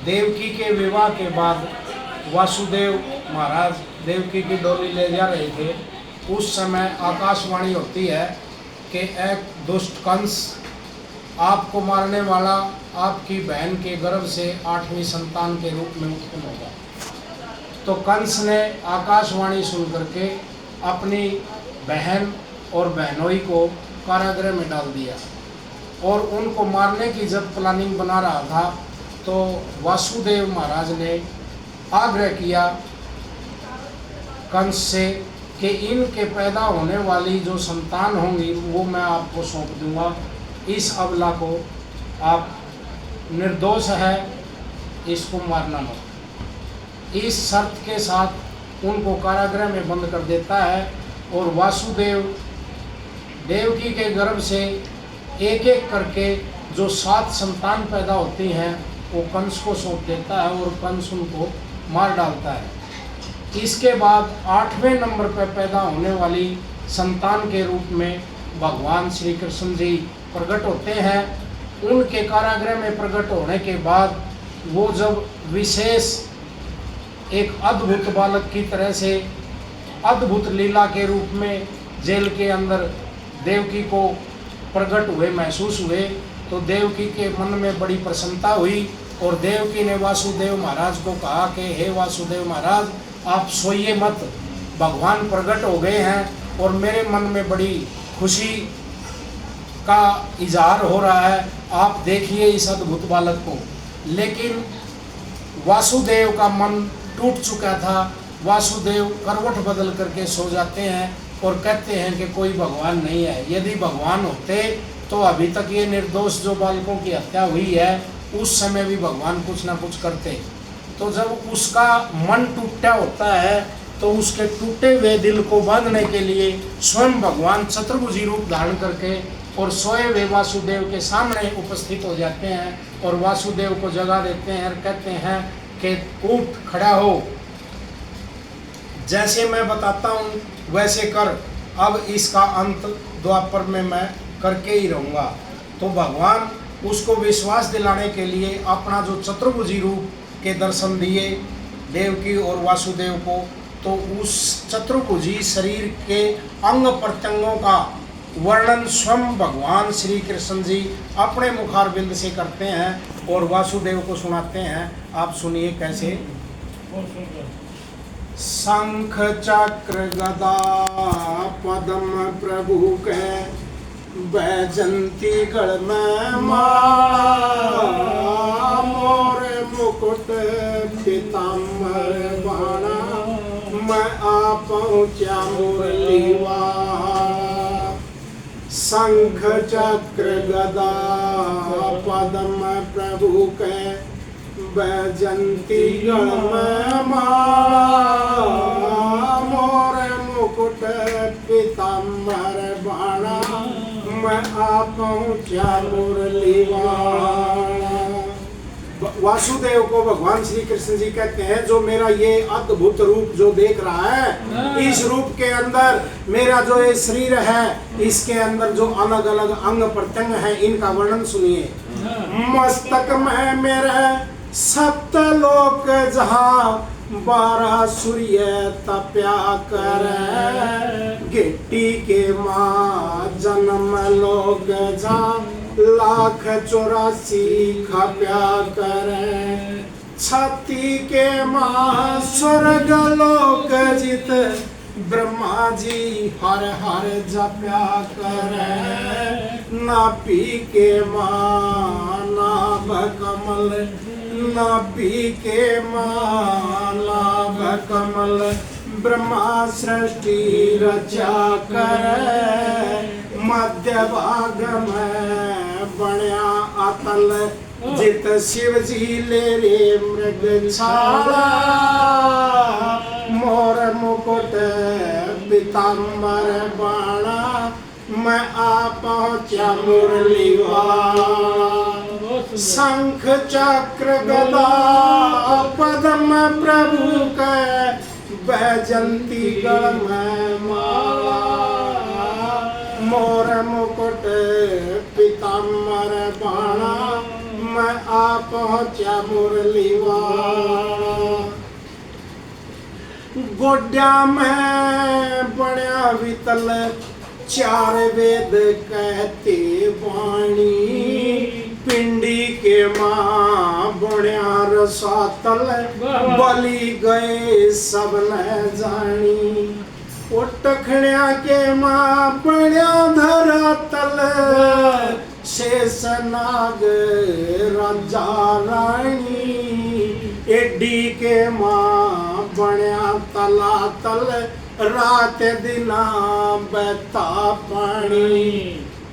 देवकी के विवाह के बाद वासुदेव महाराज देवकी की डोली ले जा रहे थे, उस समय आकाशवाणी होती है कि एक दुष्ट कंस आपको मारने वाला आपकी बहन के गर्भ से 8वीं संतान के रूप में उत्पन्न होगा। तो कंस ने आकाशवाणी सुन करके अपनी बहन और बहनोई को कारागृह में डाल दिया और उनको मारने की जब प्लानिंग बना रहा था तो वासुदेव महाराज ने आग्रह किया कंस से कि इनके पैदा होने वाली जो संतान होंगी वो मैं आपको सौंप दूंगा, इस अबला को आप निर्दोष है, इसको मारना मत। इस शर्त के साथ उनको कारागृह में बंद कर देता है और वासुदेव देवकी के गर्भ से एक एक करके जो 7 संतान पैदा होती हैं वो कंस को सौंप देता है और कंस उनको मार डालता है। इसके बाद 8वें नंबर पर पैदा होने वाली संतान के रूप में भगवान श्री कृष्ण जी प्रकट होते हैं। उनके कारागृह में प्रकट होने के बाद वो जब विशेष एक अद्भुत बालक की तरह से अद्भुत लीला के रूप में जेल के अंदर देवकी को प्रकट हुए, महसूस हुए, तो देवकी के मन में बड़ी प्रसन्नता हुई और देवकी ने वासुदेव महाराज को कहा कि हे वासुदेव महाराज, आप सोइए मत, भगवान प्रकट हो गए हैं और मेरे मन में बड़ी खुशी का इजहार हो रहा है, आप देखिए इस अद्भुत बालक को। लेकिन वासुदेव का मन टूट चुका था। वासुदेव करवट बदल करके सो जाते हैं और कहते हैं कि कोई भगवान नहीं है। यदि भगवान होते तो अभी तक ये निर्दोष जो बालकों की हत्या हुई है उस समय भी भगवान कुछ ना कुछ करते। तो जब उसका मन टूटा होता है तो उसके टूटे हुए दिल को बांधने के लिए स्वयं भगवान चतुर्भुजी रूप धारण करके और सोए हुए वासुदेव के सामने उपस्थित हो जाते हैं और वासुदेव को जगा देते हैं और कहते हैं कि उठ, खड़ा हो, जैसे मैं बताता हूँ वैसे कर, अब इसका अंत द्वापर में मैं करके ही रहूँगा। तो भगवान उसको विश्वास दिलाने के लिए अपना जो चतुर्भुजी रूप के दर्शन दिए देवकी और वासुदेव को, तो उस चतुर्भुजी शरीर के अंग प्रत्यंगों का वर्णन स्वयं भगवान श्री कृष्ण जी अपने मुखारबिंद से करते हैं और वासुदेव को सुनाते हैं। आप सुनिए कैसे। शंख चक्र गदा पद्म प्रभु के बैजंती गढ़ में माला, मोर मुकुट पीताम्बर बाणा, मैं आ पहुँचा मुरलीवा। शंख चक्र गदा पद्म प्रभु के बैजंती गढ़ में माला, मोर मुकुट पीताम्बर बाणा, मैं आ पहुँचा मुरलीवाणा। वासुदेव को भगवान श्री कृष्ण जी कहते हैं जो मेरा ये अद्भुत रूप जो देख रहा है, इस रूप के अंदर मेरा जो ये शरीर है, इसके अंदर जो अलग अलग अंग प्रत्यंग है, इनका वर्णन सुनिए। मस्तक में मेरे सप्तलोक जहाँ 12 सूर्य तप्या कर, गिट्टी के माँ जन्म लोग जहाँ 1,84,000 खप्या कर, छाती के माँ स्वर्ग लोक जित ब्रह्मा जी हर हर जप्या कर, नाभि के माँ नाभ कमल, नाभि के माँ नाभ कमल, ब्रह्मा सृष्टि रचा कर, मध्य भाग में बण्या अतल जित शिव जी ले रे मृग छाला, मोर मुकुट पीताम्बर बाणा, मैं आ पहुँचा मुरलीवाणा। शंख चक्र गदा पद्म प्रभु के बैजंती गढ़ में माला, मोर मुकुट पीताम्बर बाणा, मैं आ पहुंचा मुरली वाला। गोड्या में बण्या वितल चार वेद कहते वाणी। पिंडी के माँ बण्या रसातल बलि गए सब न जानी। ओ टखण्या के माँ बण्या धरातल शेषनाग राजा रानी। एडी के माँ बण्या तलातल रात दिना बहता पानी।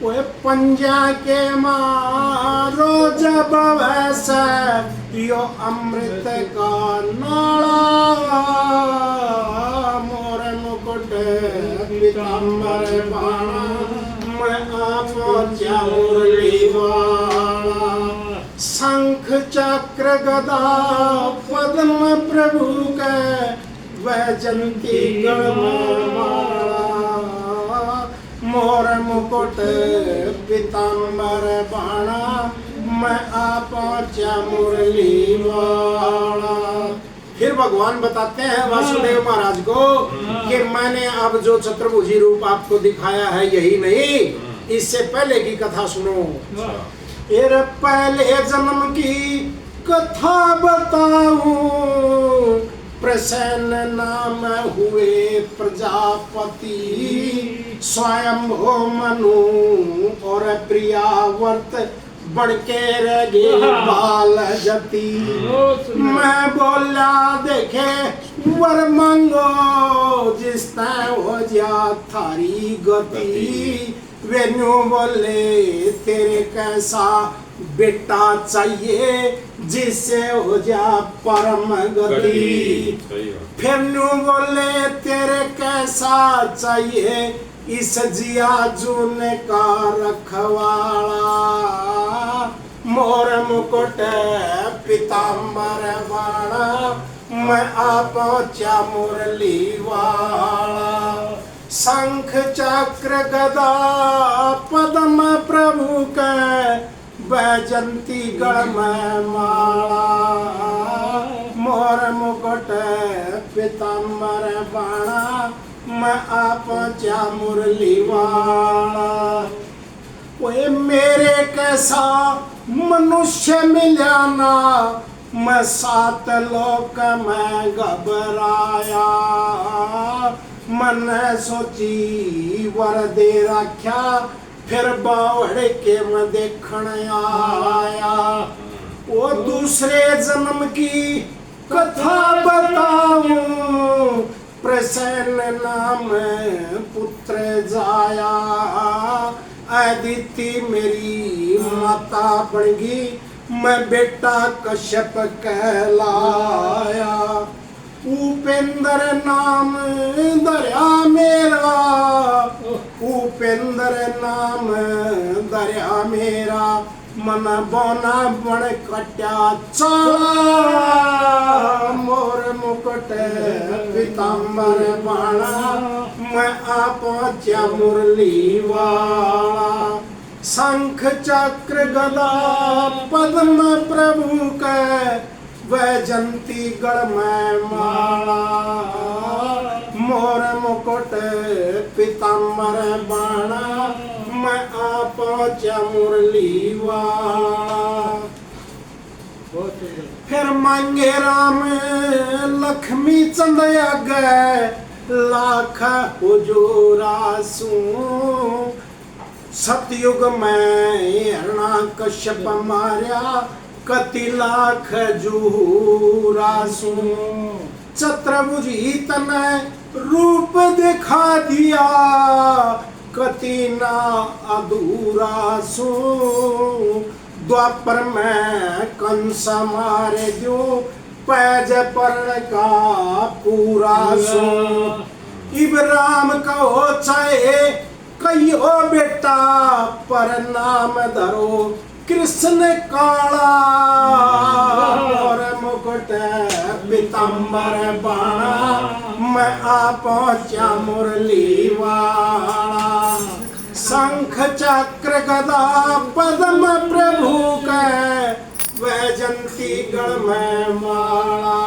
ओए पंजा के माँ रोज बवैस पियो अमृत का नाला। मोर मुकुट पीताम्बर बाणा मैं आ पहुंचा मुरली वाला। शंख चक्र गदा पद्म प्रभु के वैजंती गणमाला। मोर मुकुट पीताम्बर बाणा मैं आ पहुंचा मुरली वाला। फिर भगवान बताते हैं वासुदेव महाराज को कि मैंने अब जो चतुर्भुजी रूप आपको दिखाया है यही नहीं, इससे पहले की कथा सुनो। फिर पहले जन्म की कथा बताऊं। प्रसन्न नाम हुए प्रजापति। स्वयं हो मनु और प्रियावर्त बढ़ के रगे बाल जती। मैं बोला देखे वर मांगो जिस तय हो जा थारी गति। वेन्यू बोले तेरे कैसा बेटा चाहिए जिससे हो जा परम गति। फिर न्यू बोले तेरे कैसा चाहिए इस जिया जून का रखवाला। मोर मुकुट पीताम्बर बाणा मैं आ पहुंचा मुरली वाला। शंख चक्र गदा पद्म प्रभु के वैजंती गण में माला। मोर मुकुट पीताम्बर बाणा मैं आ पहुंचा मुरली वाला। ओए मेरे कैसा मनुष्य मिला ना मैं सात लोक में घबराया। मन सोची वर दे रख्या फिर बावड़ के मैं देखण आया। वो दूसरे जन्म की कथा बताऊं। प्रसन्न नाम पुत्र जाया। अदिति मेरी माता बन गई मैं बेटा कश्यप कहलाया। उपेंद्र नाम दरिया मेरा। उपेंद्र नाम दरिया मेरा मन बोना बण कट्या चाला। मोर मुकुट पीताम्बर बाणा मैं आ पहुंचा मुरली वाला। शंख चक्र गदा पद्म प्रभु के वैजंती गण में माला। मोर मुकुट पीताम्बर बाणा मैं आ पहुंचा मुरली वाला। फिर मांगे राम लक्ष्मी चंद गए लाख हुजूरासू। सतयुग में हरणा कश्यप मार्या कति लाख जूरासू। चतुर्भुजी तने रूप दिखा दिया कति ना अधूरासू। द्वापर में कंस मारे जो पैज पर्ण का पूरा सो। इब राम कहो चाहे कहियो बेटा पर नाम धरो कृष्ण काला। और मुकुट पीताम्बर बाणा मैं आ पहुंचा मुरली वाला। शंख चक्र गदा पद्म प्रभु के वैजंती गढ़ में माला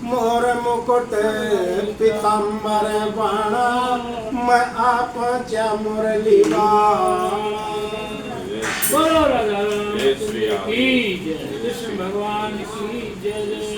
मोर मुकुट पीताम्बर बाणा मैं आप चा मुरली बाणा। बोलो राधा रानी की जय, कृष्ण भगवान की जय।